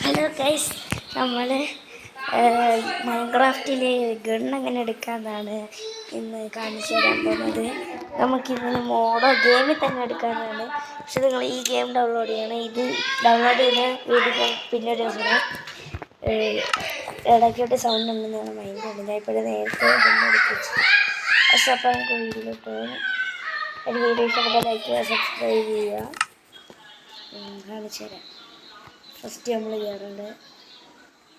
Hello guys, നമ്മൾ മൈൻക്രാഫ്റ്റിലെ gun എങ്ങനെ എടുക്കാമെന്നാണ് ഇന്ന് കാണിച്ചു തരാൻ പോകുന്നത്. നമുക്കിന്ന് മോഡോ ഗെയിമിൽ തന്നെ എടുക്കാനാണ്. പക്ഷെ നിങ്ങൾ ഈ ഗെയിം ഡൗൺലോഡ് ചെയ്യണം. ഇത് ഡൗൺലോഡ് ചെയ്യുന്ന വീഡിയോ പിന്നൊരു ദിവസം ഇടയ്ക്കോട്ട് സൗണ്ട് ഉണ്ടെന്നാണ് മൈൻഡ് ഉണ്ട്. ഞാൻ ഇപ്പോഴും നേരത്തെ എടുത്ത് വെച്ചു. പക്ഷെ അപ്പോൾ നമുക്ക് വീഡിയോയിലോട്ട് ഒരു വീഡിയോ ഇഷ്ടപ്പെട്ട ലൈക്ക് ചെയ്യുക, സബ്സ്ക്രൈബ് ചെയ്യുക. കാണിച്ചു തരാം. ഫസ്റ്റ് നമ്മൾ കയറേണ്ടത്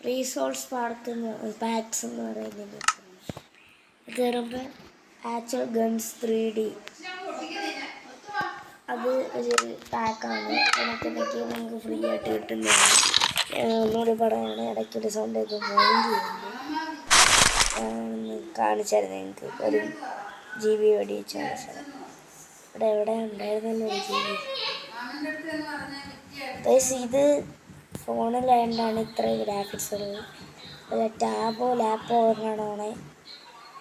റീസോഴ്സ് പാക്സ് എന്ന് പറയുന്നത്. കയറുമ്പോൾ ആക്ച്വൽ ഗൺസ് 3D അത് ഒരു പാക്കാണ്. അതിനൊക്കെ നമുക്ക് ഫ്രീ ആയിട്ട് കിട്ടുന്നതാണ്. ഒന്നുകൂടി പറയുകയാണ്, ഇടയ്ക്കൊരു സൗണ്ടൊക്കെ ഫോൺ ചെയ്യുന്നുണ്ട്. കാണിച്ചായിരുന്നു നിങ്ങൾക്ക് ഒരു GB വെടിവെച്ച് കാണിച്ചത്. എവിടെ ഉണ്ടായിരുന്നല്ലോ ഒരു GB. ഇത് ഫോണിലായതുകൊണ്ടാണ് ഇത്രയും ഗ്രാഫിക്സ് ഉള്ളത്. അല്ല ടാബോ ലാപ്പോ ഒരെണ്ണമാണേ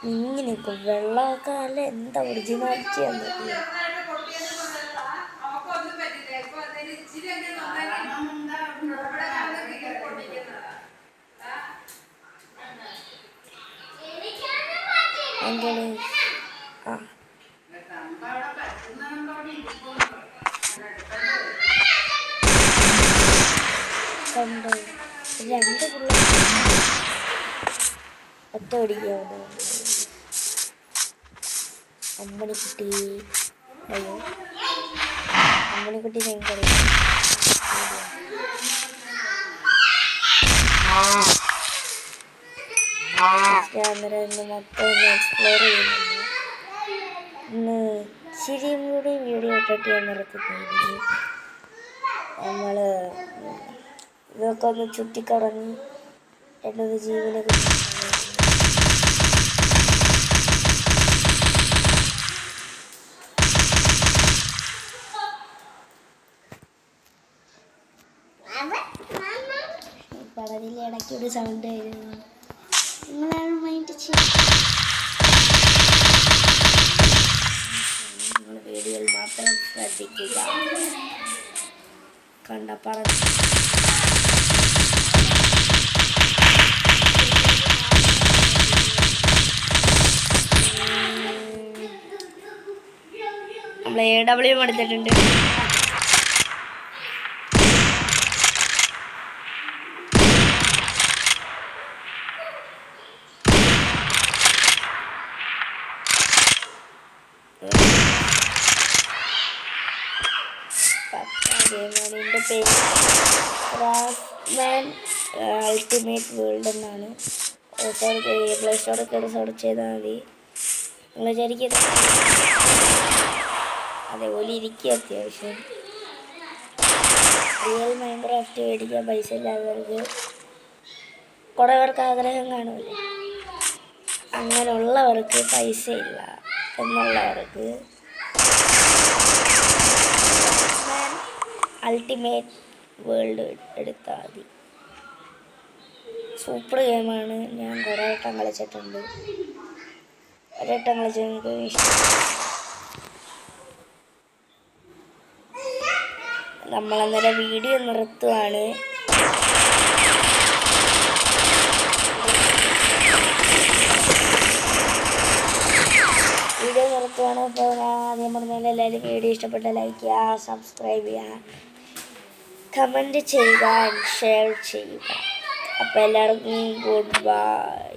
മിങ്ങി നിൽക്കും. വെള്ളമൊക്കെ നല്ല എന്താ ഒറിജിനാലിറ്റി എന്നൊക്കെ. എന്താണ് കണ്ടോ, 2 പിള്ളേർ ഒറ്റ ഓടിക്കാവുന്നു. അമ്മണിക്കുട്ടി, അയ്യോ അമ്മണിക്കുട്ടി നിങ്ങൾക്കറിയാം. അന്നേരം ഇന്ന് മൊത്തം എക്സ്പ്ലോർ ചെയ്യുന്നുണ്ട്. ഇന്ന് ഇച്ചിരിയും കൂടി വീഡിയോ ഇട്ടിട്ട് ഞാൻ നിർത്തുന്നത്. നമ്മൾ ഇതൊക്കെ ഒന്ന് ചുറ്റിക്കറങ്ങി എന്നത് ജീവനെ പടലിൽ ഇടയ്ക്കൊരു സൗണ്ട് ആയിരുന്നു. നിങ്ങളാണ് മൈൻഡ് നിങ്ങൾ വീഡിയോയിൽ മാത്രം ശ്രദ്ധിക്കുക. കണ്ട നമ്മൾ AW എടുത്തിട്ടുണ്ട്. ഗെയിമിൻ്റെ പേര് ക്രാഫ്റ്റ്മാൻ അൾട്ടിമേറ്റ് വേൾഡ് എന്നാണ്. പ്ലേ സ്റ്റോറിൽ കയറി സെർച്ച് ചെയ്താൽ മതി. നിങ്ങൾ വിചാരിക്കുന്നത് അതേപോലെ ഇരിക്കുക. അത്യാവശ്യം റിയൽ മൈൻക്രാഫ്റ്റ് മേടിക്കാൻ പൈസ ഇല്ലാത്തവർക്ക്, കുറേ പേർക്ക് ആഗ്രഹം കാണുമല്ലേ, അങ്ങനെയുള്ളവർക്ക്, പൈസ ഇല്ല എന്നുള്ളവർക്ക് അൾട്ടിമേറ്റ് വേൾഡ് എടുത്താൽ മതി. സൂപ്പർ ഗെയിമാണ്. ഞാൻ കുറേ വട്ടം കളിച്ചിട്ടുണ്ട്. ഒരട്ടം കളിച്ചത് എനിക്ക് ഇഷ്ടം. നമ്മളന്നേരം വീഡിയോ നിർത്തുവാണ്. അപ്പോൾ ഞാൻ ആദ്യം പറഞ്ഞാൽ എല്ലാവരും വീഡിയോ ഇഷ്ടപ്പെട്ട ലൈക്ക് ചെയ്യുക, സബ്സ്ക്രൈബ് ചെയ്യുക, കമൻറ്റ് ചെയ്യുക, ഷെയർ ചെയ്യുക. അപ്പോൾ എല്ലാവർക്കും ഗുഡ് ബൈ.